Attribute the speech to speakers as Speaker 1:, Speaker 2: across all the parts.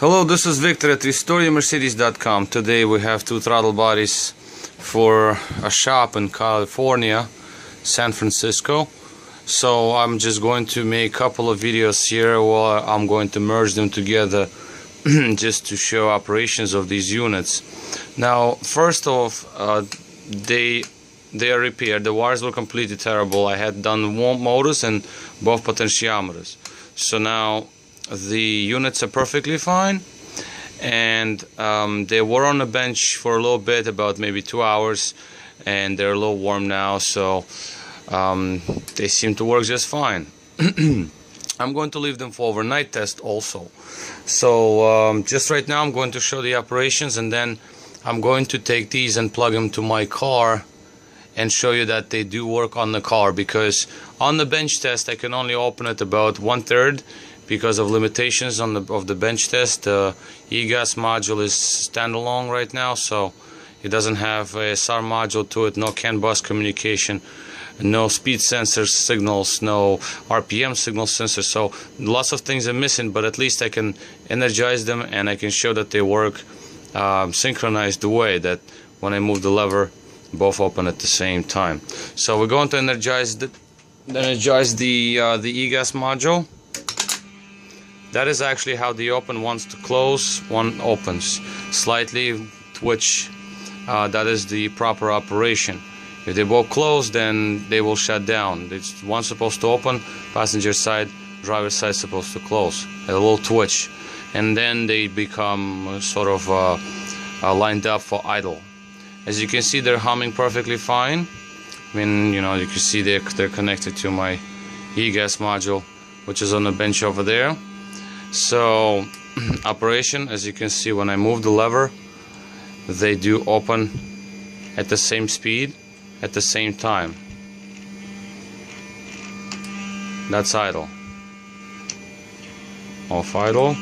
Speaker 1: Hello, this is Victor at RestoreYourMercedes.com. Today we have two throttle bodies for a shop in California, San Francisco. So I'm just going to make a couple of videos here where I'm going to merge them together just to show operations of these units. Now, first off, they are repaired. The wires were completely terrible. I had done one motors and both potentiometers. So now the units are perfectly fine, and they were on the bench for a little bit, about maybe 2 hours, and they're a little warm now, so they seem to work just fine. I'm going to leave them for overnight test also. So just right now I'm going to show the operations, and then I'm going to take these and plug them to my car and show you that they do work on the car, because on the bench test I can only open it about 1/3 because of limitations on the bench test. The e-gas module is standalone right now, so it doesn't have a SAR module to it, no CAN bus communication, no speed sensor signals, no RPM signal sensor, so lots of things are missing, but at least I can energize them and I can show that they work synchronized the way that when I move the lever both open at the same time. So we're going to energize the e-gas module. That is actually how the open wants to close. One opens slightly twitch. That is the proper operation. If they both close, then they will shut down. It's one supposed to open, passenger side, driver side supposed to close. A little twitch, and then they become sort of lined up for idle. As you can see, they're humming perfectly fine. I mean, you know, you can see they're connected to my e-gas module, which is on the bench over there. So operation, as you can see, when I move the lever, they do open at the same speed at the same time. That's idle. Off idle.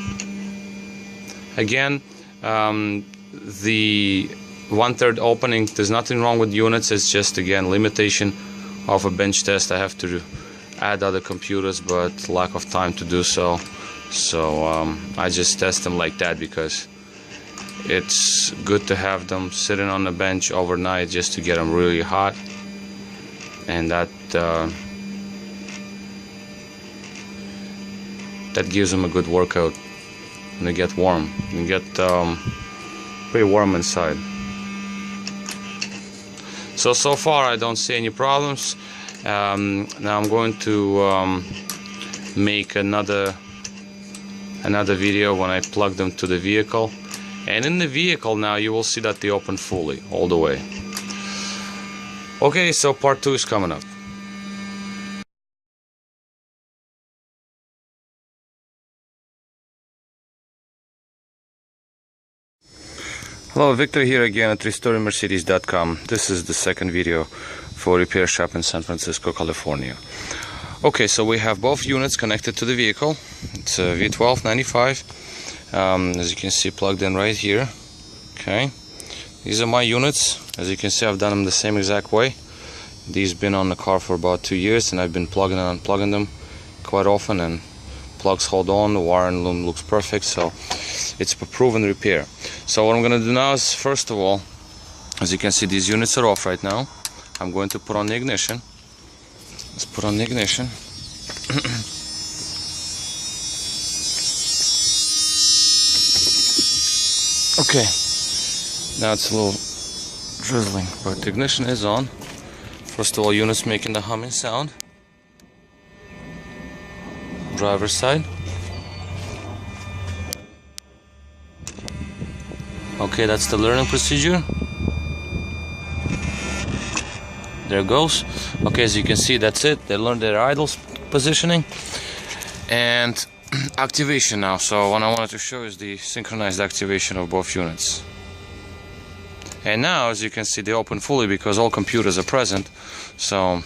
Speaker 1: Again, the 1/3 opening, there's nothing wrong with units, it's just again limitation of a bench test. I have to add other computers, but lack of time to do so. So I just test them like that because it's good to have them sitting on the bench overnight just to get them really hot, and that gives them a good workout when they get warm. You get pretty warm inside. So far I don't see any problems. Now I'm going to make another video when I plug them to the vehicle, and in the vehicle now you will see that they open fully all the way. Okay, so part 2 is coming up. Hello, Victor here again at RestoreYourMercedes.com. This is the second video for repair shop in San Francisco, California. Okay, so we have both units connected to the vehicle. It's a V1295, as you can see, plugged in right here. Okay, these are my units. As you can see, I've done them the same exact way. These been on the car for about 2 years, and I've been plugging and unplugging them quite often, and plugs hold on, the wire and loom looks perfect, so it's a proven repair. So what I'm going to do now is, first of all, as you can see, these units are off right now. I'm going to put on the ignition. Let's put on the ignition. Okay, now it's a little drizzling, but the ignition is on. First of all, units making the humming sound. Driver's side. Okay, that's the learning procedure. There it goes. Okay, as you can see, that's it. They learned their idle positioning and activation now. So what I wanted to show is the synchronized activation of both units. And now, as you can see, they open fully because all computers are present. So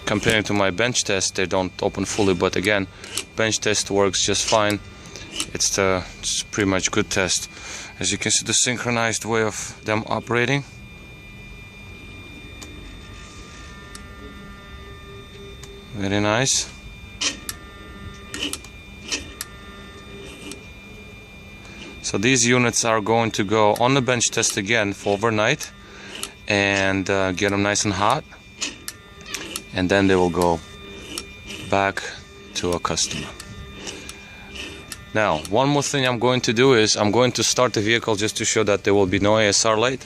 Speaker 1: comparing to my bench test, they don't open fully, but again, bench test works just fine. It's pretty much good test. As you can see, the synchronized way of them operating. Very nice. So these units are going to go on the bench test again for overnight and get them nice and hot, and then they will go back to a customer. Now, one more thing I'm going to do is I'm going to start the vehicle just to show that there will be no ASR light,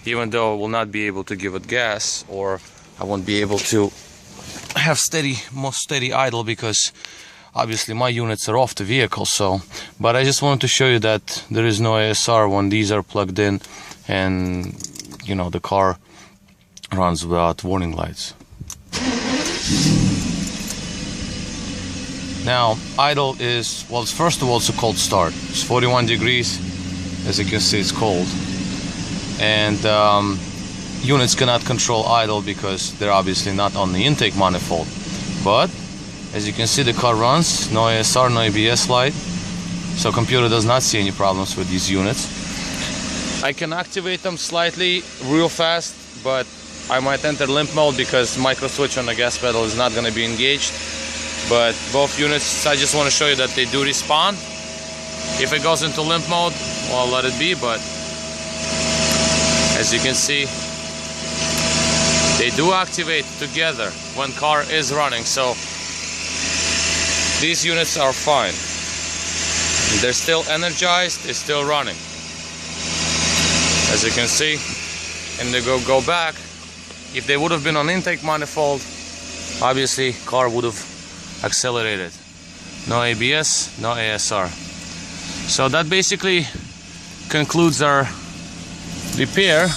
Speaker 1: even though I will not be able to give it gas, or I won't be able to have most steady idle, because obviously my units are off the vehicle. So, but I just wanted to show you that there is no ASR when these are plugged in, and you know, the car runs without warning lights. Now, idle is, well, first of all, it's a cold start. It's 41 degrees, as you can see, it's cold, and units cannot control idle because they're obviously not on the intake manifold. But as you can see, the car runs, no ASR, no ABS light, so computer does not see any problems with these units. I can activate them slightly real fast, but I might enter limp mode because micro switch on the gas pedal is not going to be engaged. But both units, I just want to show you that they do respond. If it goes into limp mode, well, I'll let it be, but as you can see, they do activate together when car is running. So these units are fine. They're still energized, it's still running. As you can see, and they go back. If they would have been on intake manifold, obviously car would have accelerated. No ABS, no ASR. So that basically concludes our repair.